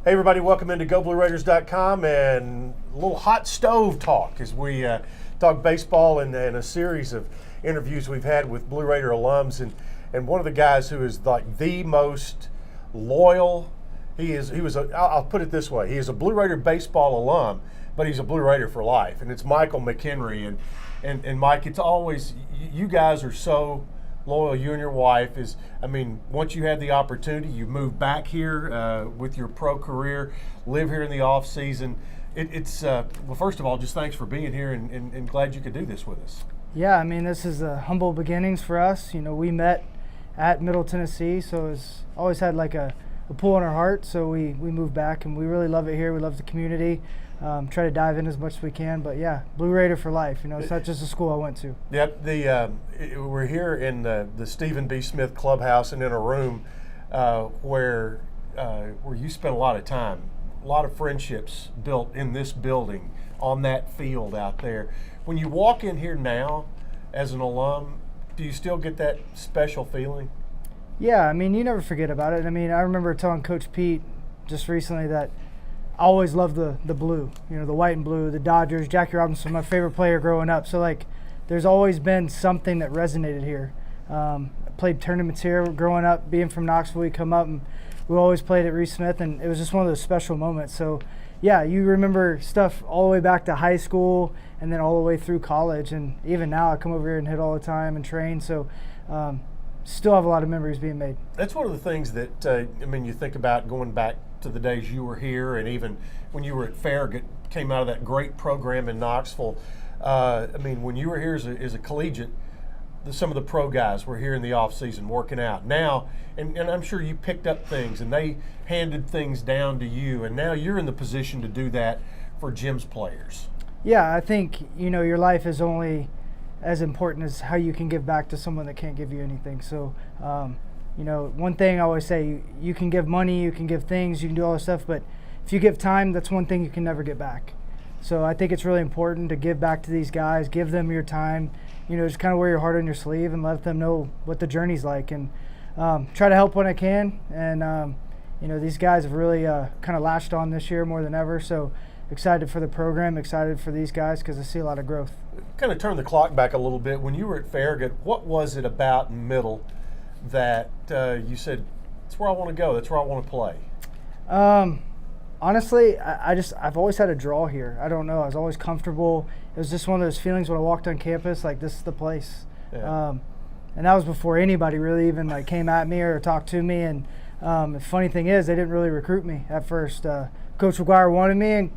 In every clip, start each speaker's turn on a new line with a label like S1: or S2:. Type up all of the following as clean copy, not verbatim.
S1: Hey everybody, welcome into GoBlueRaiders.com and a little hot stove talk as we talk baseball and a series of interviews we've had with Blue Raider alums and one of the guys who is like the most loyal. I'll put it this way, he is a Blue Raider baseball alum, but he's a Blue Raider for life, and it's Michael Mckenry. And Mike, it's always, you guys are so loyal. You and your wife once you had the opportunity, you moved back here with your pro career, live here in the off season. Well, first of all, just thanks for being here and glad you could do this with us.
S2: Yeah, this is humble beginnings for us. We met at Middle Tennessee, so it's always had like a pull in our heart. So we moved back, and we really love it here. We love the community. Try to dive in as much as we can, but yeah, Blue Raider for life. It's not just a school I went to.
S1: Yep. We're here in the Stephen B. Smith Clubhouse and in a room where you spent a lot of time, a lot of friendships built in this building on that field out there. When you walk in here now as an alum, do you still get that special feeling?
S2: Yeah, you never forget about it. I remember telling Coach Pete just recently that I always loved the blue, the white and blue, the Dodgers. Jackie Robinson was my favorite player growing up. So, there's always been something that resonated here. I played tournaments here growing up, being from Knoxville. We come up and we always played at Reese Smith, and it was just one of those special moments. So, yeah, you remember stuff all the way back to high school and then all the way through college. And even now I come over here and hit all the time and train. So, still have a lot of memories being made.
S1: That's one of the things that, you think about going back to the days you were here, and even when you were at Farragut, came out of that great program in Knoxville. When you were here as a collegiate, some of the pro guys were here in the off season working out. Now, and I'm sure you picked up things and they handed things down to you, and now you're in the position to do that for Jim's players.
S2: Yeah, I think, your life is only as important as how you can give back to someone that can't give you anything. So, one thing I always say, you can give money, you can give things, you can do all this stuff, but if you give time, that's one thing you can never get back. So I think it's really important to give back to these guys, give them your time, just kind of wear your heart on your sleeve and let them know what the journey's like, and try to help when I can. And, these guys have really kind of latched on this year more than ever. So excited for the program, excited for these guys because I see a lot of growth.
S1: Kind of turn the clock back a little bit. When you were at Farragut, what was it about Middle that you said, that's where I want to go, that's where I want to play?
S2: Honestly, I've always had a draw here. I don't know. I was always comfortable. It was just one of those feelings when I walked on campus, like, this is the place. Yeah. And that was before anybody really even came at me or talked to me. And the funny thing is, they didn't really recruit me at first. Coach McGuire wanted me, and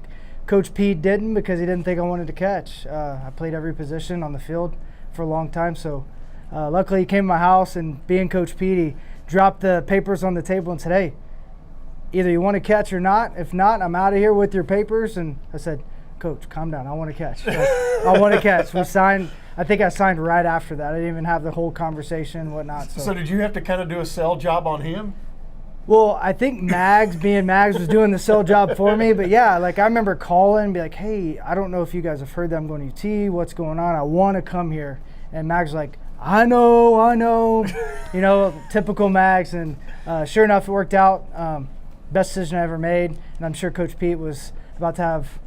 S2: Coach Pete didn't because he didn't think I wanted to catch. I played every position on the field for a long time. So luckily he came to my house, and being Coach Pete, he dropped the papers on the table and said, hey, either you want to catch or not. If not, I'm out of here with your papers. And I said, Coach, calm down. I want to catch. I want to catch. We signed. I think I signed right after that. I didn't even have the whole conversation and whatnot.
S1: So did you have to kind of do a sell job on him?
S2: Well, I think Mags was doing the sell job for me. But yeah, I remember calling and be like, hey, I don't know if you guys have heard that I'm going to UT. What's going on? I want to come here. And Mags was like, I know. Typical Mags. And sure enough, it worked out. Best decision I ever made. And I'm sure Coach Pete was about to have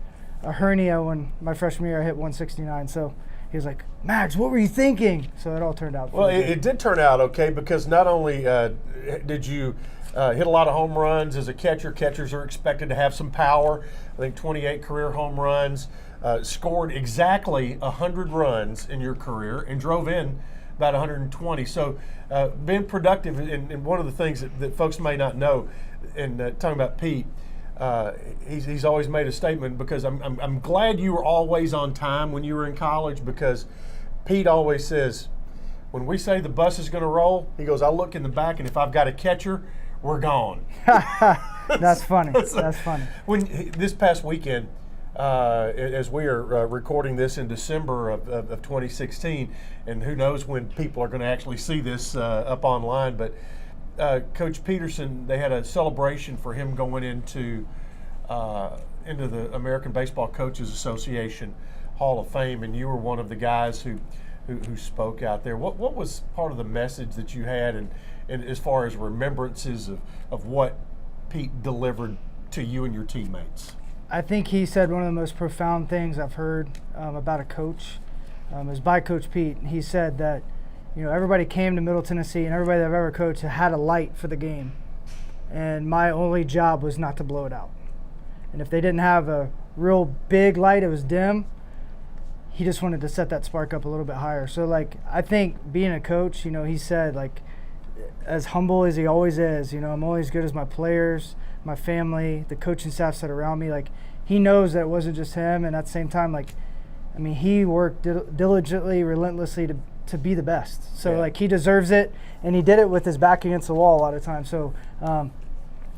S2: a hernia when my freshman year I hit 169. So he was like, Mags, what were you thinking? So it all turned out.
S1: Well, it did turn out okay, because not only did you hit a lot of home runs as a catcher. Catchers are expected to have some power. I think 28 career home runs, scored exactly 100 runs in your career, and drove in about 120. So being productive, and one of the things that folks may not know, and talking about Pete, he's always made a statement, because I'm glad you were always on time when you were in college, because Pete always says, when we say the bus is going to roll, he goes, I look in the back, and if I've got a catcher, we're gone.
S2: That's funny. That's funny.
S1: When this past weekend, as we are recording this in December of 2016, and who knows when people are going to actually see this up online, but Coach Peterson, they had a celebration for him going into the American Baseball Coaches Association Hall of Fame, and you were one of the guys who spoke out there. What was part of the message that you had, and as far as remembrances of what Pete delivered to you and your teammates?
S2: I think he said one of the most profound things I've heard about a coach is by Coach Pete. He said that, everybody came to Middle Tennessee and everybody that I've ever coached had a light for the game. And my only job was not to blow it out. And if they didn't have a real big light, it was dim, he just wanted to set that spark up a little bit higher. So, I think being a coach, he said, as humble as he always is, I'm only as good as my players, my family, the coaching staffs that are around me. He knows that it wasn't just him, and at the same time, he worked diligently, relentlessly to be the best. So, he deserves it, and he did it with his back against the wall a lot of times. So,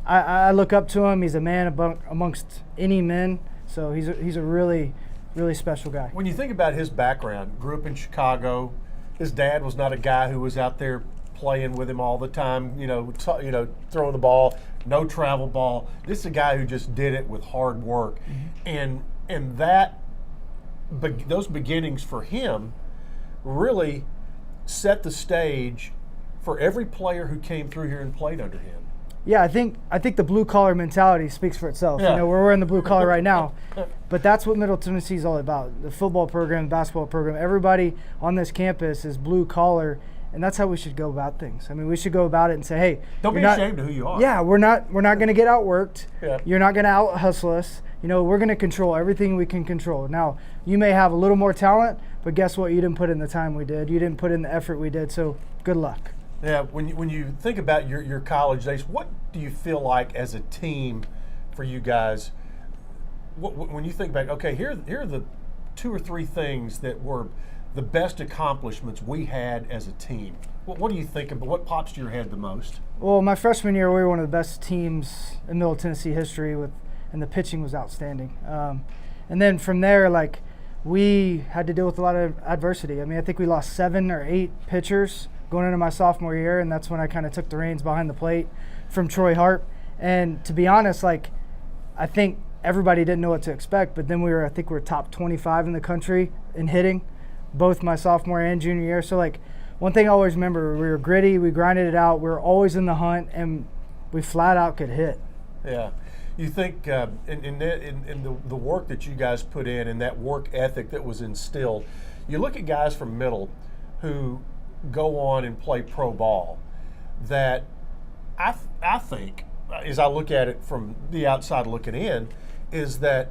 S2: I look up to him. He's a man amongst any men. So he's a really, really special guy.
S1: When you think about his background, grew up in Chicago. His dad was not a guy who was out there playing with him all the time, throwing the ball, no travel ball. This is a guy who just did it with hard work. Mm-hmm. And those beginnings for him really set the stage for every player who came through here and played under him.
S2: Yeah, I think the blue collar mentality speaks for itself. Yeah. We're in the blue collar right now, but that's what Middle Tennessee is all about. The football program, the basketball program, everybody on this campus is blue collar, and that's how we should go about things. We should go about it and say, hey,
S1: don't be ashamed of who you are.
S2: Yeah, we're not going to get outworked.
S1: Yeah.
S2: You're not going to out hustle us. We're going to control everything we can control. Now, you may have a little more talent, but guess what? You didn't put in the time we did. You didn't put in the effort we did. So good luck.
S1: Yeah, when you think about your college days, what do you feel like as a team for you guys? When you think back, okay, here are the 2 or 3 things that were the best accomplishments we had as a team. What do you think about? What pops to your head the most?
S2: Well, my freshman year, we were one of the best teams in Middle Tennessee history, and the pitching was outstanding. And then from there, we had to deal with a lot of adversity. I think we lost 7 or 8 pitchers going into my sophomore year, and that's when I kind of took the reins behind the plate from Troy Harp. And to be honest, I think everybody didn't know what to expect, but then I think we were top 25 in the country in hitting, both my sophomore and junior year. So one thing I always remember, we were gritty, we grinded it out, we were always in the hunt, and we flat out could hit.
S1: Yeah. You think in the work that you guys put in and that work ethic that was instilled, you look at guys from Middle who go on and play pro ball, that I think, as I look at it from the outside looking in, is that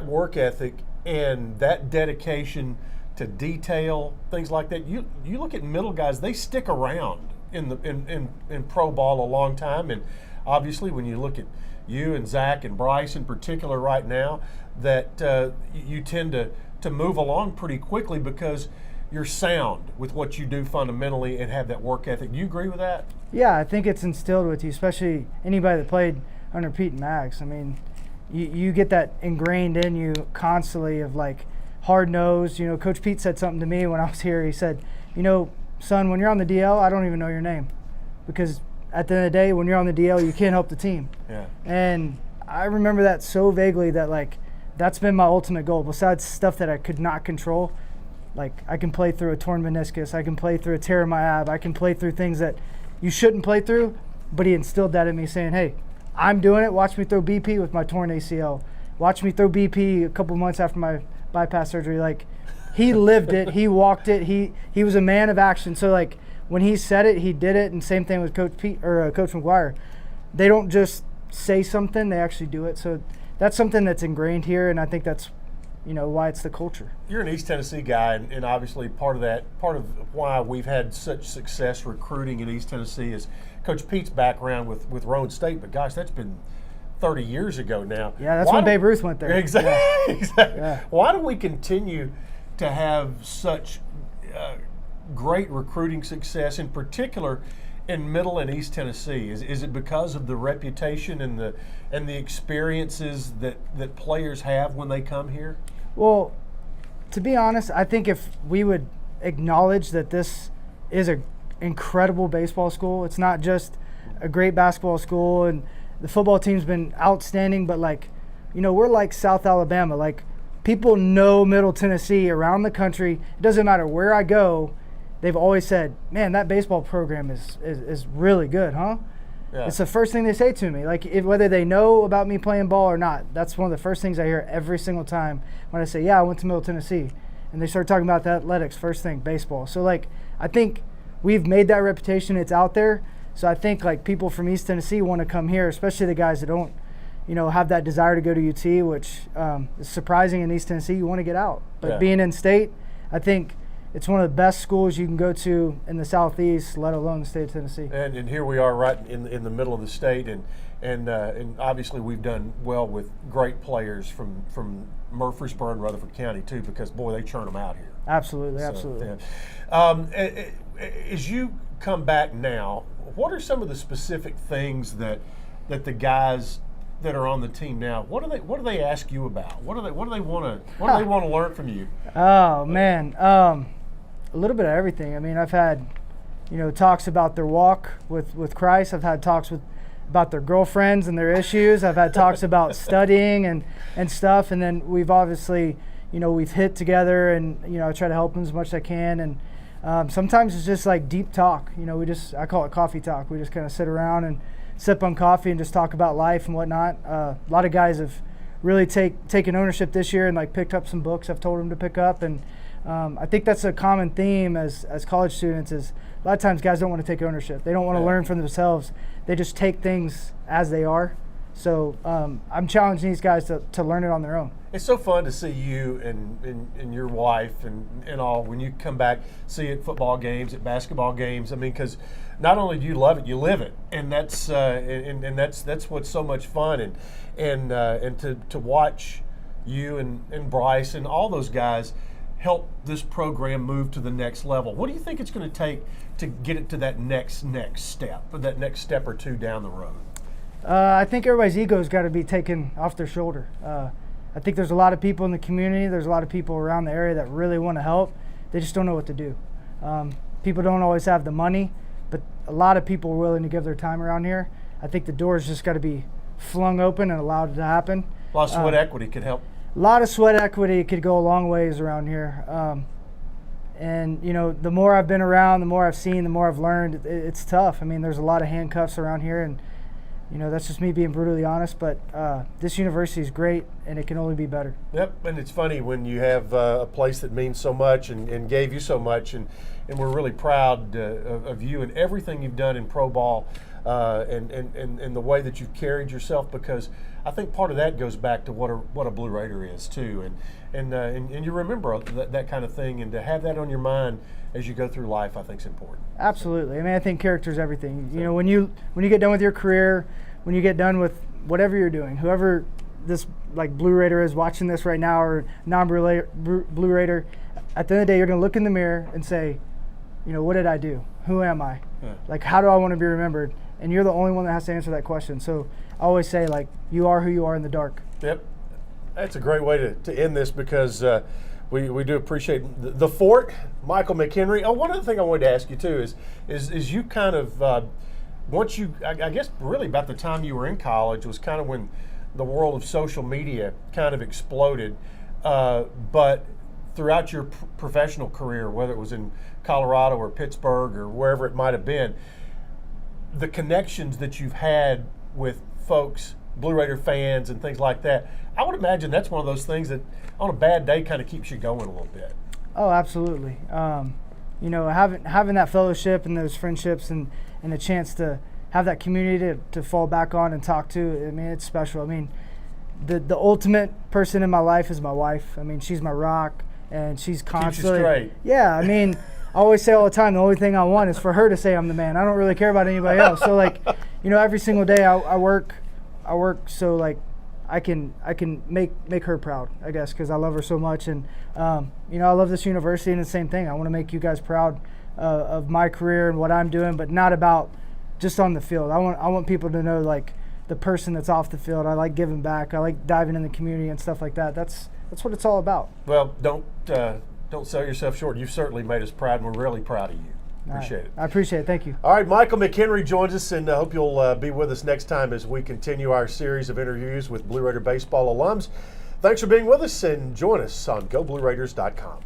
S1: work ethic and that dedication to detail, things like that. You look at Middle guys; they stick around in pro ball a long time. And obviously, when you look at you and Zach and Bryce in particular right now, that you tend to move along pretty quickly because you're sound with what you do fundamentally and have that work ethic. Do you agree with that?
S2: Yeah, I think it's instilled with you, especially anybody that played under Pete and Max. You get that ingrained in you constantly of hard nosed. Coach Pete said something to me when I was here. He said, son, when you're on the DL, I don't even know your name, because at the end of the day, when you're on the DL, you can't help the team.
S1: Yeah.
S2: And I remember that so vaguely that that's been my ultimate goal. Besides stuff that I could not control, I can play through a torn meniscus, I can play through a tear in my ab, I can play through things that you shouldn't play through, but he instilled that in me, saying, hey, I'm doing it. Watch me throw BP with my torn ACL. Watch me throw BP a couple months after my bypass surgery. He lived it, he walked it, he was a man of action. So when he said it, he did it. And same thing with Coach Pete or Coach McGuire. They don't just say something, they actually do it. So that's something that's ingrained here, and I think that's why it's the culture.
S1: You're an East Tennessee guy, and obviously part of why we've had such success recruiting in East Tennessee is Coach Pete's background with Rowan State. But gosh, that's been 30 years ago now.
S2: Yeah, that's when Babe Ruth went there.
S1: Exactly.
S2: Yeah.
S1: Exactly.
S2: Yeah.
S1: Why do we continue to have such great recruiting success, in particular in Middle and East Tennessee? Is it because of the reputation and the experiences that players have when they come here?
S2: Well, to be honest, I think if we would acknowledge that this is an incredible baseball school, it's not just a great basketball school, and the football team's been outstanding, but we're like South Alabama. People know Middle Tennessee around the country. It doesn't matter where I go, they've always said, man, that baseball program is really good, huh?
S1: Yeah.
S2: It's the first thing they say to me. Like whether they know about me playing ball or not, that's one of the first things I hear every single time when I say, yeah, I went to Middle Tennessee. And they start talking about the athletics, first thing, baseball. So, like, I think we've made that reputation. It's out there. So I think, like, people from East Tennessee want to come here, especially the guys that don't, have that desire to go to UT, which is surprising in East Tennessee. You want to get out. But being in state, I think it's one of the best schools you can go to in the Southeast, let alone the state of Tennessee.
S1: And here we are right in the middle of the state, and obviously we've done well with great players from Murfreesboro and Rutherford County too, because boy, they churn them out here.
S2: Absolutely, absolutely.
S1: Yeah. As you come back now, what are some of the specific things that the guys that are on the team now, what do they ask you about? What do they want to learn from you?
S2: Oh man, a little bit of everything. I mean, I've had talks about their walk with Christ. I've had talks about their girlfriends and their issues. I've had talks about studying and stuff. And then we've obviously, we've hit together, and I try to help them as much as I can. And sometimes it's just like deep talk. I call it coffee talk. We just kind of sit around and sip on coffee and just talk about life and whatnot. A lot of guys have really taken ownership this year and like picked up some books I've told them to pick up. And I think that's a common theme as college students is a lot of times guys don't want to take ownership. They don't want to learn from themselves. They just take things as they are. So I'm challenging these guys to learn it on their own.
S1: It's so fun to see you and your wife and all when you come back, see at football games, at basketball games. I mean, because not only do you love it, you live it, and that's that's what's so much fun. And to watch you and Bryce and all those guys help this program move to the next level. What do you think it's going to take to get it to that next step, or that next step or two down the road?
S2: I think everybody's ego's got to be taken off their shoulder. I think there's a lot of people in the community, there's a lot of people around the area that really want to help. They just don't know what to do. People don't always have the money, but a lot of people are willing to give their time around here. I think the door's just got to be flung open and allowed to happen.
S1: A lot of sweat equity could help.
S2: A lot of sweat equity could go a long ways around here. And, the more I've been around, the more I've seen, the more I've learned, it's tough. I mean, there's a lot of handcuffs around here, and, that's just me being brutally honest. But this university is great, and it can only be better.
S1: Yep, and it's funny when you have a place that means so much and gave you so much, and we're really proud of you and everything you've done in pro ball and the way that you've carried yourself, because I think part of that goes back to what a Blue Raider is too, and you remember that kind of thing, and to have that on your mind as you go through life, I think is important.
S2: Absolutely. I mean, I think character is everything. When you get done with your career, when you get done with whatever you're doing, whoever this like Blue Raider is watching this right now or non-Blue Raider, at the end of the day, you're going to look in the mirror and say, what did I do? Who am I? Yeah. Like, how do I want to be remembered? And you're the only one that has to answer that question. So I always say, like, you are who you are in the dark.
S1: Yep. That's a great way to end this, because we do appreciate the Fort, Michael Mckenry. Oh, one other thing I wanted to ask you too is you kind of once you, I guess really about the time you were in college was kind of when the world of social media kind of exploded. But throughout your professional career, whether it was in Colorado or Pittsburgh or wherever it might have been, the connections that you've had with folks, Blue Raider fans and things like that, I would imagine that's one of those things that on a bad day kind of keeps you going a little bit.
S2: Oh, absolutely. Having that fellowship and those friendships and a chance to have that community to fall back on and talk to, I mean, it's special. I mean, the ultimate person in my life is my wife. I mean, she's my rock, and she's constantly.
S1: Keeps you straight.
S2: Yeah, I mean, I always say all the time, the only thing I want is for her to say I'm the man. I don't really care about anybody else. So like, every single day I work so like I can make her proud, I guess, because I love her so much. And I love this university, and the same thing. I want to make you guys proud of my career and what I'm doing, but not about just on the field. I want people to know like the person that's off the field. I like giving back. I like diving in the community and stuff like that. That's what it's all about.
S1: Well, don't sell yourself short. You've certainly made us proud, and we're really proud of you. Appreciate it.
S2: I appreciate it. Thank you.
S1: All right, Michael Mckenry joins us, and I hope you'll be with us next time as we continue our series of interviews with Blue Raider baseball alums. Thanks for being with us, and join us on GoBlueRaiders.com.